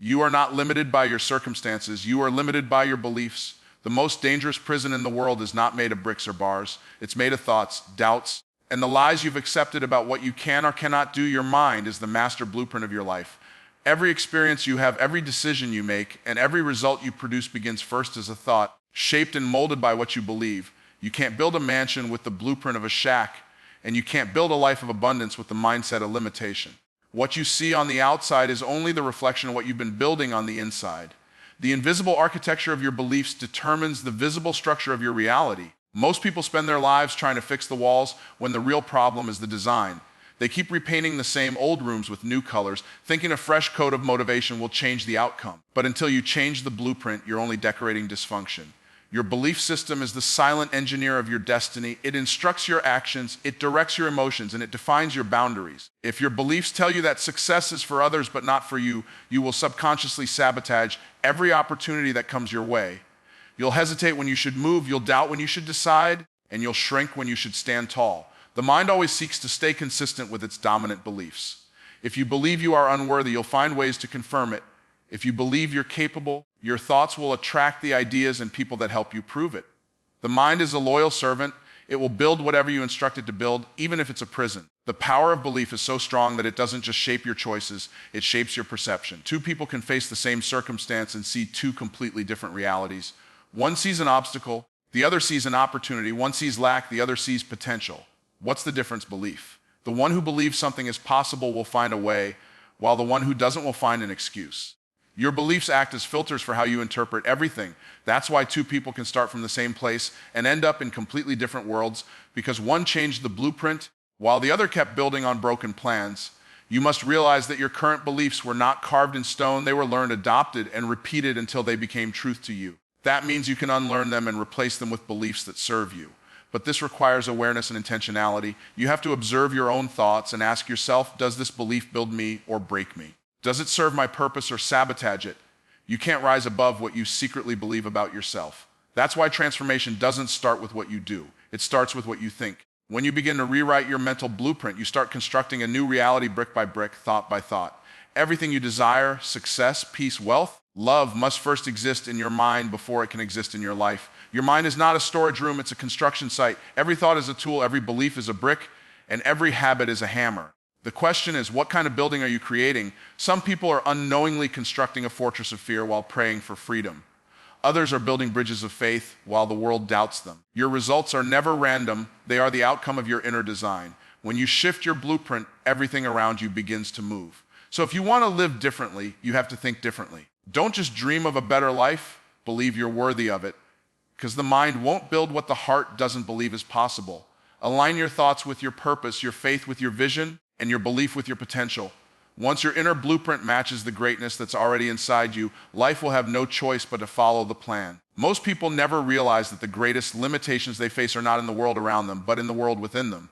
You are not limited by your circumstances. You are limited by your beliefs. The most dangerous prison in the world is not made of bricks or bars. It's made of thoughts, doubts, and the lies you've accepted about what you can or cannot do. Your mind is the master blueprint of your life. Every experience you have, every decision you make, and every result you produce begins first as a thought, shaped and molded by what you believe. You can't build a mansion with the blueprint of a shack, and you can't build a life of abundance with the mindset of limitation. What you see on the outside is only the reflection of what you've been building on the inside. The invisible architecture of your beliefs determines the visible structure of your reality. Most people spend their lives trying to fix the walls when the real problem is the design. They keep repainting the same old rooms with new colors, thinking a fresh coat of motivation will change the outcome. But until you change the blueprint, you're only decorating dysfunction. Your belief system is the silent engineer of your destiny. It instructs your actions, it directs your emotions, and it defines your boundaries. If your beliefs tell you that success is for others but not for you, you will subconsciously sabotage every opportunity that comes your way. You'll hesitate when you should move, you'll doubt when you should decide, and you'll shrink when you should stand tall. The mind always seeks to stay consistent with its dominant beliefs. If you believe you are unworthy, you'll find ways to confirm it. If you believe you're capable, your thoughts will attract the ideas and people that help you prove it. The mind is a loyal servant. It will build whatever you instruct it to build, even if it's a prison. The power of belief is so strong that it doesn't just shape your choices, it shapes your perception. Two people can face the same circumstance and see two completely different realities. One sees an obstacle, the other sees an opportunity. One sees lack, the other sees potential. What's the difference? Belief. The one who believes something is possible will find a way, while the one who doesn't will find an excuse. Your beliefs act as filters for how you interpret everything. That's why two people can start from the same place and end up in completely different worlds, because one changed the blueprint while the other kept building on broken plans. You must realize that your current beliefs were not carved in stone. They were learned, adopted, and repeated until they became truth to you. That means you can unlearn them and replace them with beliefs that serve you. But this requires awareness and intentionality. You have to observe your own thoughts and ask yourself, does this belief build me or break me? Does it serve my purpose or sabotage it? You can't rise above what you secretly believe about yourself. That's why transformation doesn't start with what you do. It starts with what you think. When you begin to rewrite your mental blueprint, you start constructing a new reality brick by brick, thought by thought. Everything you desire, success, peace, wealth, love, must first exist in your mind before it can exist in your life. Your mind is not a storage room, it's a construction site. Every thought is a tool, every belief is a brick, and every habit is a hammer. The question is, what kind of building are you creating? Some people are unknowingly constructing a fortress of fear while praying for freedom. Others are building bridges of faith while the world doubts them. Your results are never random. They are the outcome of your inner design. When you shift your blueprint, everything around you begins to move. So if you want to live differently, you have to think differently. Don't just dream of a better life, believe you're worthy of it. Because the mind won't build what the heart doesn't believe is possible. Align your thoughts with your purpose, your faith with your vision, and your belief with your potential. Once your inner blueprint matches the greatness that's already inside you, life will have no choice but to follow the plan. Most people never realize that the greatest limitations they face are not in the world around them, but in the world within them.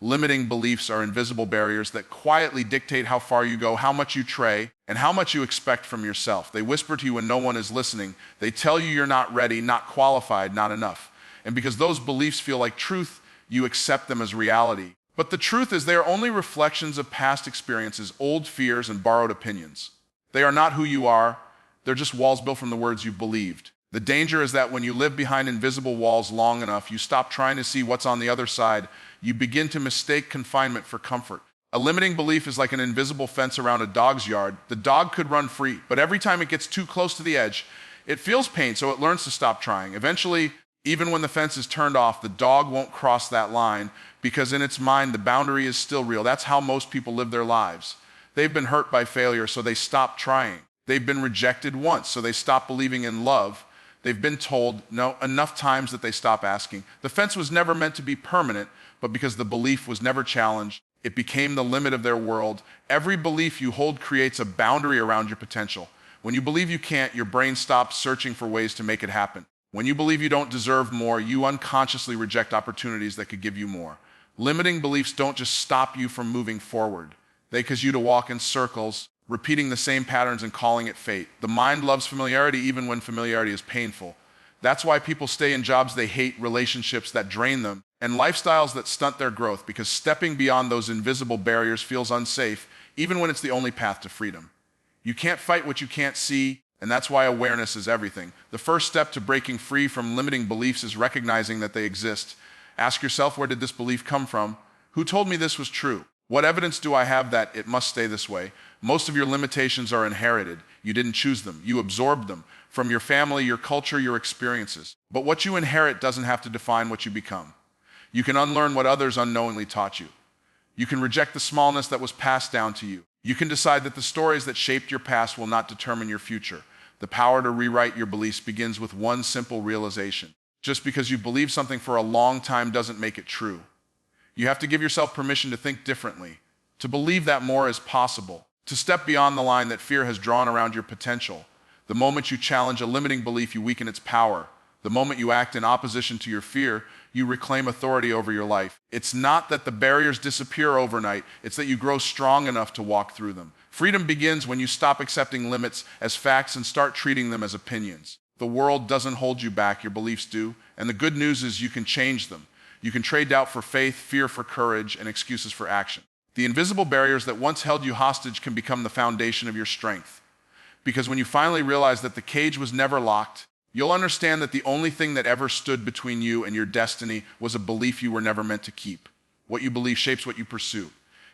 Limiting beliefs are invisible barriers that quietly dictate how far you go, how much you try, and how much you expect from yourself. They whisper to you when no one is listening. They tell you you're not ready, not qualified, not enough. And because those beliefs feel like truth, you accept them as reality. But the truth is they are only reflections of past experiences, old fears, and borrowed opinions. They are not who you are. They're just walls built from the words you've believed. The danger is that when you live behind invisible walls long enough, you stop trying to see what's on the other side. You begin to mistake confinement for comfort. A limiting belief is like an invisible fence around a dog's yard. The dog could run free, but every time it gets too close to the edge, it feels pain, so it learns to stop trying. Eventually, even when the fence is turned off, the dog won't cross that line because in its mind, the boundary is still real. That's how most people live their lives. They've been hurt by failure, so they stop trying. They've been rejected once, so they stop believing in love. They've been told no enough times that they stop asking. The fence was never meant to be permanent, but because the belief was never challenged, it became the limit of their world. Every belief you hold creates a boundary around your potential. When you believe you can't, your brain stops searching for ways to make it happen. When you believe you don't deserve more, you unconsciously reject opportunities that could give you more. Limiting beliefs don't just stop you from moving forward. They cause you to walk in circles, repeating the same patterns and calling it fate. The mind loves familiarity even when familiarity is painful. That's why people stay in jobs they hate, relationships that drain them, and lifestyles that stunt their growth, because stepping beyond those invisible barriers feels unsafe, even when it's the only path to freedom. You can't fight what you can't see, and that's why awareness is everything. The first step to breaking free from limiting beliefs is recognizing that they exist. Ask yourself, where did this belief come from? Who told me this was true? What evidence do I have that it must stay this way? Most of your limitations are inherited. You didn't choose them. You absorbed them from your family, your culture, your experiences. But what you inherit doesn't have to define what you become. You can unlearn what others unknowingly taught you. You can reject the smallness that was passed down to you. You can decide that the stories that shaped your past will not determine your future. The power to rewrite your beliefs begins with one simple realization. Just because you've believed something for a long time doesn't make it true. You have to give yourself permission to think differently, to believe that more is possible, to step beyond the line that fear has drawn around your potential. The moment you challenge a limiting belief, you weaken its power. The moment you act in opposition to your fear, you reclaim authority over your life. It's not that the barriers disappear overnight, it's that you grow strong enough to walk through them. Freedom begins when you stop accepting limits as facts and start treating them as opinions. The world doesn't hold you back, your beliefs do, and the good news is you can change them. You can trade doubt for faith, fear for courage, and excuses for action. The invisible barriers that once held you hostage can become the foundation of your strength. Because when you finally realize that the cage was never locked, you'll understand that the only thing that ever stood between you and your destiny was a belief you were never meant to keep. What you believe shapes what you pursue.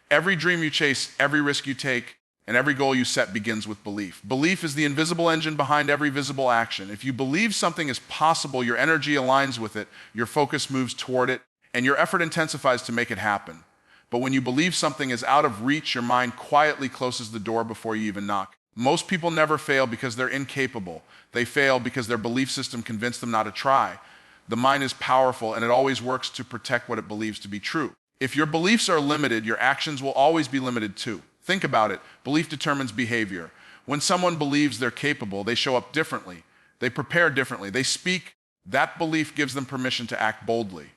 Every dream you chase, every risk you take, and every goal you set begins with belief. Belief is the invisible engine behind every visible action. If you believe something is possible, your energy aligns with it, your focus moves toward it, and your effort intensifies to make it happen. But when you believe something is out of reach, your mind quietly closes the door before you even knock. Most people never fail because they're incapable. They fail because their belief system convinced them not to try. The mind is powerful, and it always works to protect what it believes to be true. If your beliefs are limited, your actions will always be limited too. Think about it. Belief determines behavior. When someone believes they're capable, they show up differently. They prepare differently. They speak. That belief gives them permission to act boldly.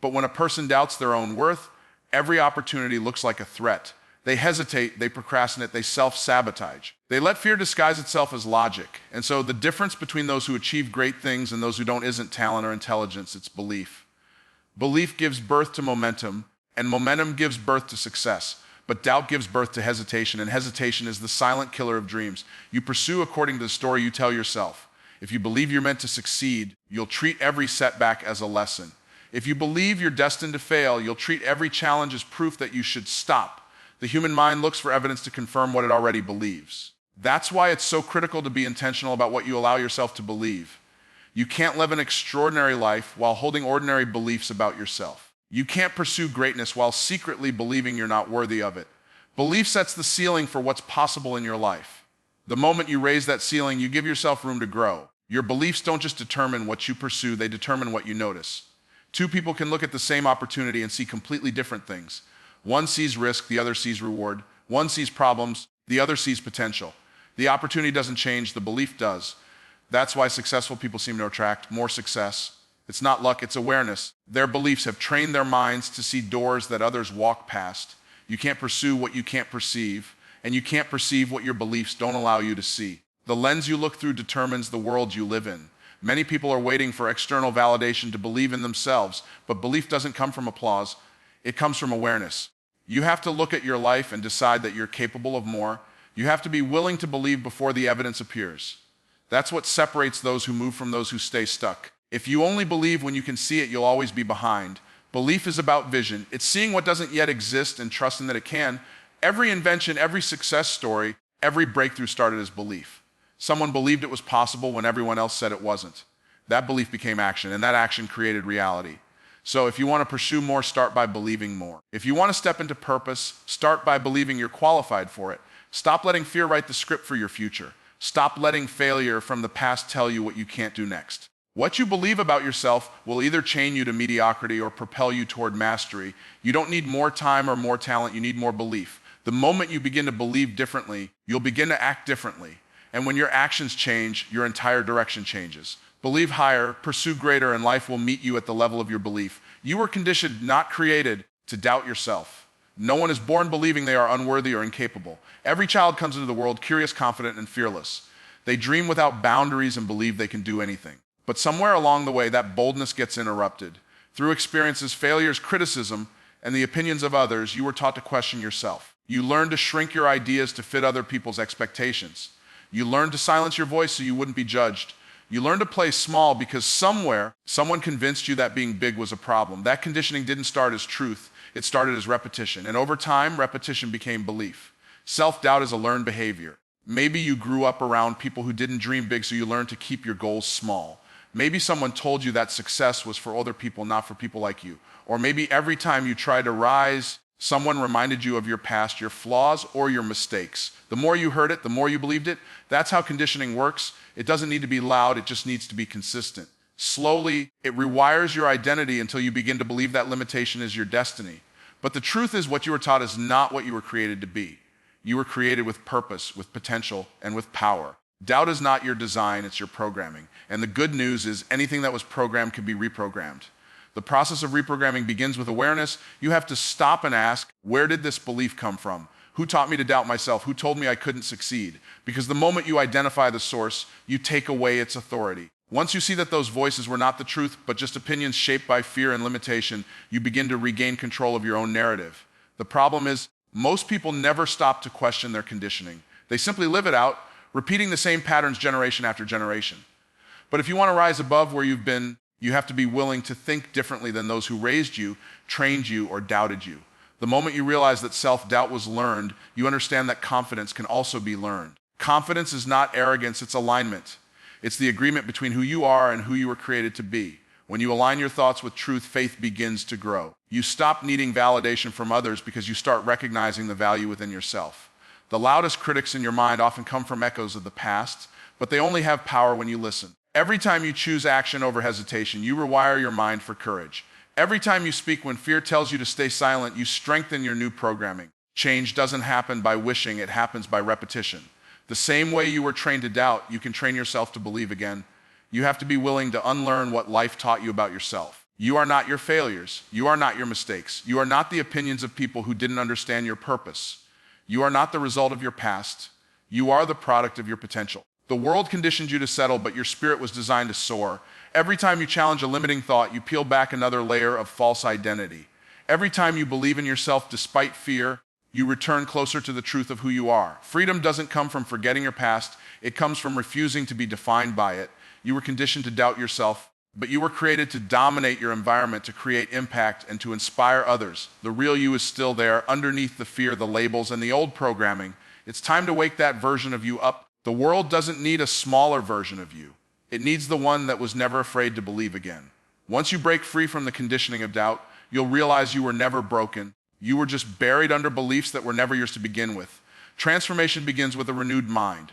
But when a person doubts their own worth, every opportunity looks like a threat. They hesitate, they procrastinate, they self-sabotage. They let fear disguise itself as logic. And so the difference between those who achieve great things and those who don't isn't talent or intelligence, it's belief. Belief gives birth to momentum, and momentum gives birth to success. But doubt gives birth to hesitation, and hesitation is the silent killer of dreams. You pursue according to the story you tell yourself. If you believe you're meant to succeed, you'll treat every setback as a lesson. If you believe you're destined to fail, you'll treat every challenge as proof that you should stop. The human mind looks for evidence to confirm what it already believes. That's why it's so critical to be intentional about what you allow yourself to believe. You can't live an extraordinary life while holding ordinary beliefs about yourself. You can't pursue greatness while secretly believing you're not worthy of it. Belief sets the ceiling for what's possible in your life. The moment you raise that ceiling, you give yourself room to grow. Your beliefs don't just determine what you pursue, they determine what you notice. Two people can look at the same opportunity and see completely different things. One sees risk, the other sees reward. One sees problems, the other sees potential. The opportunity doesn't change, the belief does. That's why successful people seem to attract more success. It's not luck, it's awareness. Their beliefs have trained their minds to see doors that others walk past. You can't pursue what you can't perceive, and you can't perceive what your beliefs don't allow you to see. The lens you look through determines the world you live in. Many people are waiting for external validation to believe in themselves, but belief doesn't come from applause. It comes from awareness. You have to look at your life and decide that you're capable of more. You have to be willing to believe before the evidence appears. That's what separates those who move from those who stay stuck. If you only believe when you can see it, you'll always be behind. Belief is about vision. It's seeing what doesn't yet exist and trusting that it can. Every invention, every success story, every breakthrough started as belief. Someone believed it was possible when everyone else said it wasn't. That belief became action, and that action created reality. So if you want to pursue more, start by believing more. If you want to step into purpose, start by believing you're qualified for it. Stop letting fear write the script for your future. Stop letting failure from the past tell you what you can't do next. What you believe about yourself will either chain you to mediocrity or propel you toward mastery. You don't need more time or more talent, you need more belief. The moment you begin to believe differently, you'll begin to act differently. And when your actions change, your entire direction changes. Believe higher, pursue greater, and life will meet you at the level of your belief. You were conditioned, not created, to doubt yourself. No one is born believing they are unworthy or incapable. Every child comes into the world curious, confident, and fearless. They dream without boundaries and believe they can do anything. But somewhere along the way, that boldness gets interrupted. Through experiences, failures, criticism, and the opinions of others, you were taught to question yourself. You learn to shrink your ideas to fit other people's expectations. You learn to silence your voice so you wouldn't be judged. You learn to play small because somewhere, someone convinced you that being big was a problem. That conditioning didn't start as truth. It started as repetition. And over time, repetition became belief. Self-doubt is a learned behavior. Maybe you grew up around people who didn't dream big, so you learned to keep your goals small. Maybe someone told you that success was for other people, not for people like you. Or maybe every time you tried to rise, someone reminded you of your past, your flaws, or your mistakes. The more you heard it, the more you believed it. That's how conditioning works. It doesn't need to be loud, it just needs to be consistent. Slowly, it rewires your identity until you begin to believe that limitation is your destiny. But the truth is, what you were taught is not what you were created to be. You were created with purpose, with potential, and with power. Doubt is not your design, it's your programming. And the good news is anything that was programmed can be reprogrammed. The process of reprogramming begins with awareness. You have to stop and ask, where did this belief come from? Who taught me to doubt myself? Who told me I couldn't succeed? Because the moment you identify the source, you take away its authority. Once you see that those voices were not the truth, but just opinions shaped by fear and limitation, you begin to regain control of your own narrative. The problem is, most people never stop to question their conditioning. They simply live it out, repeating the same patterns generation after generation. But if you want to rise above where you've been, you have to be willing to think differently than those who raised you, trained you, or doubted you. The moment you realize that self-doubt was learned, you understand that confidence can also be learned. Confidence is not arrogance, it's alignment. It's the agreement between who you are and who you were created to be. When you align your thoughts with truth, faith begins to grow. You stop needing validation from others because you start recognizing the value within yourself. The loudest critics in your mind often come from echoes of the past, but they only have power when you listen. Every time you choose action over hesitation, you rewire your mind for courage. Every time you speak when fear tells you to stay silent, you strengthen your new programming. Change doesn't happen by wishing, it happens by repetition. The same way you were trained to doubt, you can train yourself to believe again. You have to be willing to unlearn what life taught you about yourself. You are not your failures. You are not your mistakes. You are not the opinions of people who didn't understand your purpose. You are not the result of your past. You are the product of your potential. The world conditioned you to settle, but your spirit was designed to soar. Every time you challenge a limiting thought, you peel back another layer of false identity. Every time you believe in yourself despite fear, you return closer to the truth of who you are. Freedom doesn't come from forgetting your past. It comes from refusing to be defined by it. You were conditioned to doubt yourself, but you were created to dominate your environment, to create impact, and to inspire others. The real you is still there, underneath the fear, the labels, and the old programming. It's time to wake that version of you up. The world doesn't need a smaller version of you. It needs the one that was never afraid to believe again. Once you break free from the conditioning of doubt, you'll realize you were never broken. You were just buried under beliefs that were never yours to begin with. Transformation begins with a renewed mind.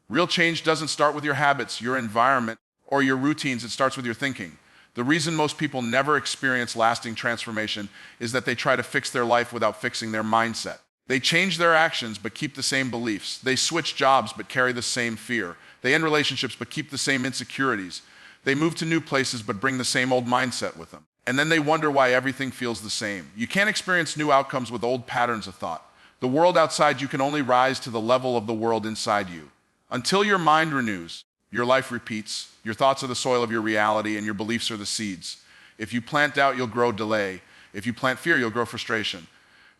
Real change doesn't start with your habits, your environment, or your routines. It starts with your thinking. The reason most people never experience lasting transformation is that they try to fix their life without fixing their mindset. They change their actions but keep the same beliefs. They switch jobs but carry the same fear. They end relationships but keep the same insecurities. They move to new places but bring the same old mindset with them. And then they wonder why everything feels the same. You can't experience new outcomes with old patterns of thought. The world outside you can only rise to the level of the world inside you. Until your mind renews, your life repeats. Your thoughts are the soil of your reality, and your beliefs are the seeds. If you plant doubt, you'll grow delay. If you plant fear, you'll grow frustration.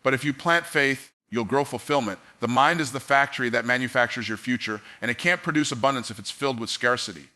But if you plant faith, you'll grow fulfillment. The mind is the factory that manufactures your future, and it can't produce abundance if it's filled with scarcity.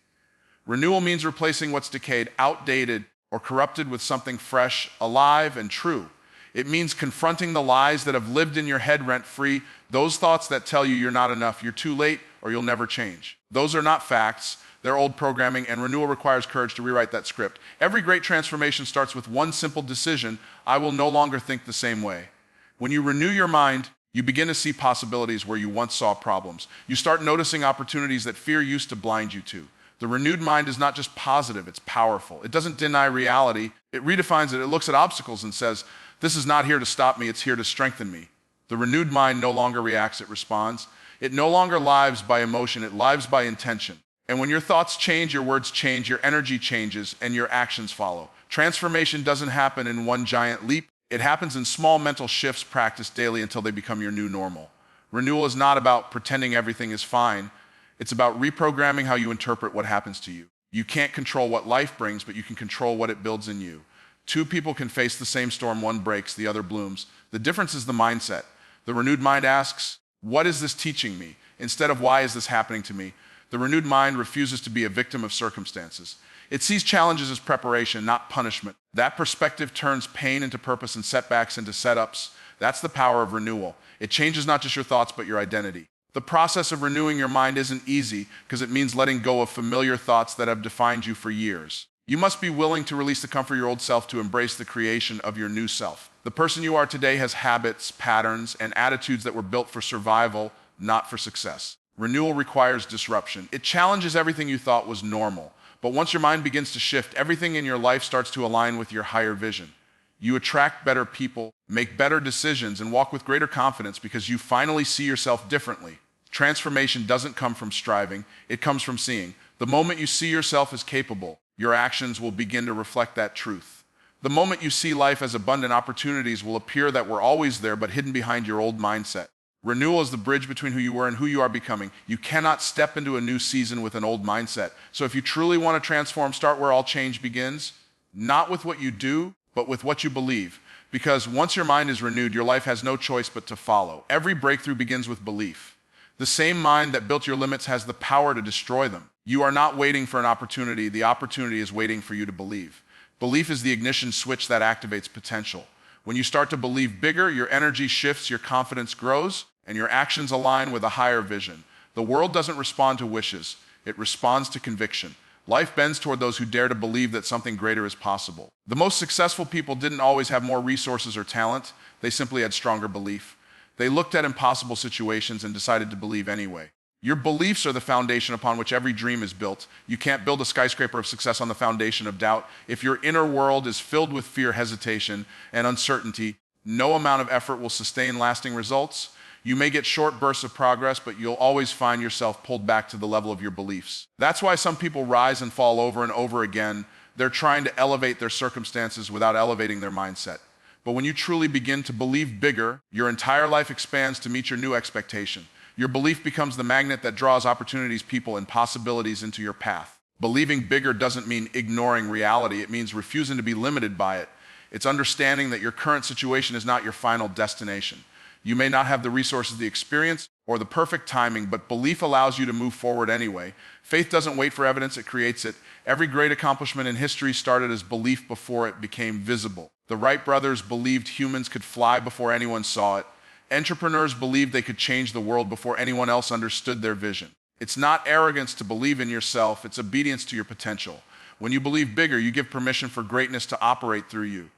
Renewal means replacing what's decayed, outdated, or corrupted with something fresh, alive, and true. It means confronting the lies that have lived in your head rent-free, those thoughts that tell you you're not enough, you're too late, or you'll never change. Those are not facts, they're old programming, and renewal requires courage to rewrite that script. Every great transformation starts with one simple decision: I will no longer think the same way. When you renew your mind, you begin to see possibilities where you once saw problems. You start noticing opportunities that fear used to blind you to. The renewed mind is not just positive, it's powerful. It doesn't deny reality, it redefines it. It looks at obstacles and says, this is not here to stop me, it's here to strengthen me. The renewed mind no longer reacts, it responds. It no longer lives by emotion, it lives by intention. And when your thoughts change, your words change, your energy changes, and your actions follow. Transformation doesn't happen in one giant leap. It happens in small mental shifts practiced daily until they become your new normal. Renewal is not about pretending everything is fine. It's about reprogramming how you interpret what happens to you. You can't control what life brings, but you can control what it builds in you. Two people can face the same storm, one breaks, the other blooms. The difference is the mindset. The The renewed mind asks, what is this teaching me? Instead of why is this happening to me? The renewed mind refuses to be a victim of circumstances. It sees challenges as preparation, not punishment. That perspective turns pain into purpose and setbacks into setups. That's the power of renewal. It changes not just your thoughts, but your identity. The process of renewing your mind isn't easy because it means letting go of familiar thoughts that have defined you for years. You must be willing to release the comfort of your old self to embrace the creation of your new self. The person you are today has habits, patterns, and attitudes that were built for survival, not for success. Renewal requires disruption. It challenges everything you thought was normal. But once your mind begins to shift, everything in your life starts to align with your higher vision. You attract better people, make better decisions, and walk with greater confidence because you finally see yourself differently. Transformation doesn't come from striving, it comes from seeing. The moment you see yourself as capable, your actions will begin to reflect that truth. The moment you see life as abundant, opportunities will appear that were always there but hidden behind your old mindset. Renewal is the bridge between who you were and who you are becoming. You cannot step into a new season with an old mindset. So if you truly want to transform, start where all change begins, not with what you do, but with what you believe. Because once your mind is renewed, your life has no choice but to follow. Every breakthrough begins with belief. The same mind that built your limits has the power to destroy them. You are not waiting for an opportunity. The opportunity is waiting for you to believe. Belief is the ignition switch that activates potential. When you start to believe bigger, your energy shifts, your confidence grows, and your actions align with a higher vision. The world doesn't respond to wishes. It responds to conviction. Life bends toward those who dare to believe that something greater is possible. The most successful people didn't always have more resources or talent. They simply had stronger belief. They looked at impossible situations and decided to believe anyway. Your beliefs are the foundation upon which every dream is built. You can't build a skyscraper of success on the foundation of doubt. If your inner world is filled with fear, hesitation, and uncertainty, no amount of effort will sustain lasting results. You may get short bursts of progress, but you'll always find yourself pulled back to the level of your beliefs. That's why some people rise and fall over and over again. They're trying to elevate their circumstances without elevating their mindset. But when you truly begin to believe bigger, your entire life expands to meet your new expectation. Your belief becomes the magnet that draws opportunities, people, and possibilities into your path. Believing bigger doesn't mean ignoring reality. It means refusing to be limited by it. It's understanding that your current situation is not your final destination. You may not have the resources, the experience, or the perfect timing, but belief allows you to move forward anyway. Faith doesn't wait for evidence, it creates it. Every great accomplishment in history started as belief before it became visible. The Wright brothers believed humans could fly before anyone saw it. Entrepreneurs believed they could change the world before anyone else understood their vision. It's not arrogance to believe in yourself, it's obedience to your potential. When you believe bigger, you give permission for greatness to operate through you.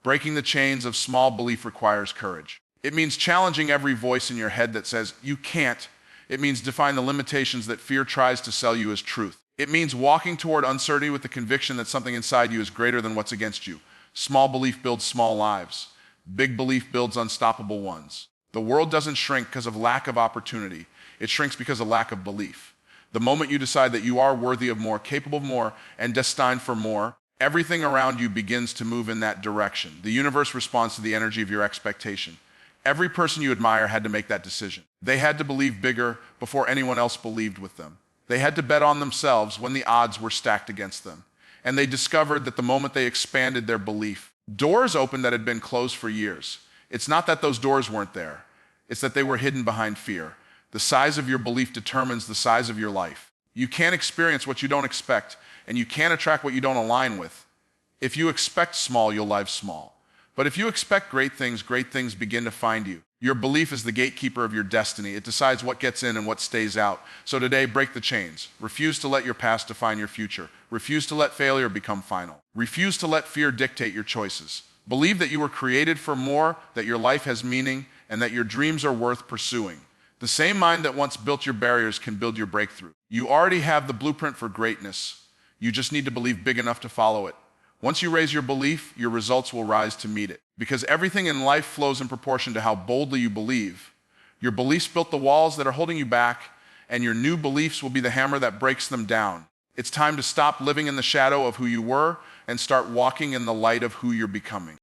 Breaking the chains of small belief requires courage. It means challenging every voice in your head that says, you can't. It means defying the limitations that fear tries to sell you as truth. It means walking toward uncertainty with the conviction that something inside you is greater than what's against you. Small belief builds small lives. Big belief builds unstoppable ones. The world doesn't shrink because of lack of opportunity. It shrinks because of lack of belief. The moment you decide that you are worthy of more, capable of more, and destined for more, everything around you begins to move in that direction. The universe responds to the energy of your expectation. Every person you admire had to make that decision. They had to believe bigger before anyone else believed with them. They had to bet on themselves when the odds were stacked against them. And they discovered that the moment they expanded their belief, doors opened that had been closed for years. It's not that those doors weren't there. It's that they were hidden behind fear. The size of your belief determines the size of your life. You can't experience what you don't expect, and you can't attract what you don't align with. If you expect small, you'll live small. But if you expect great things begin to find you. Your belief is the gatekeeper of your destiny. It decides what gets in and what stays out. So today, break the chains. Refuse to let your past define your future. Refuse to let failure become final. Refuse to let fear dictate your choices. Believe that you were created for more, that your life has meaning, and that your dreams are worth pursuing. The same mind that once built your barriers can build your breakthrough. You already have the blueprint for greatness. You just need to believe big enough to follow it. Once you raise your belief, your results will rise to meet it. Because everything in life flows in proportion to how boldly you believe. Your beliefs built the walls that are holding you back, and your new beliefs will be the hammer that breaks them down. It's time to stop living in the shadow of who you were and start walking in the light of who you're becoming.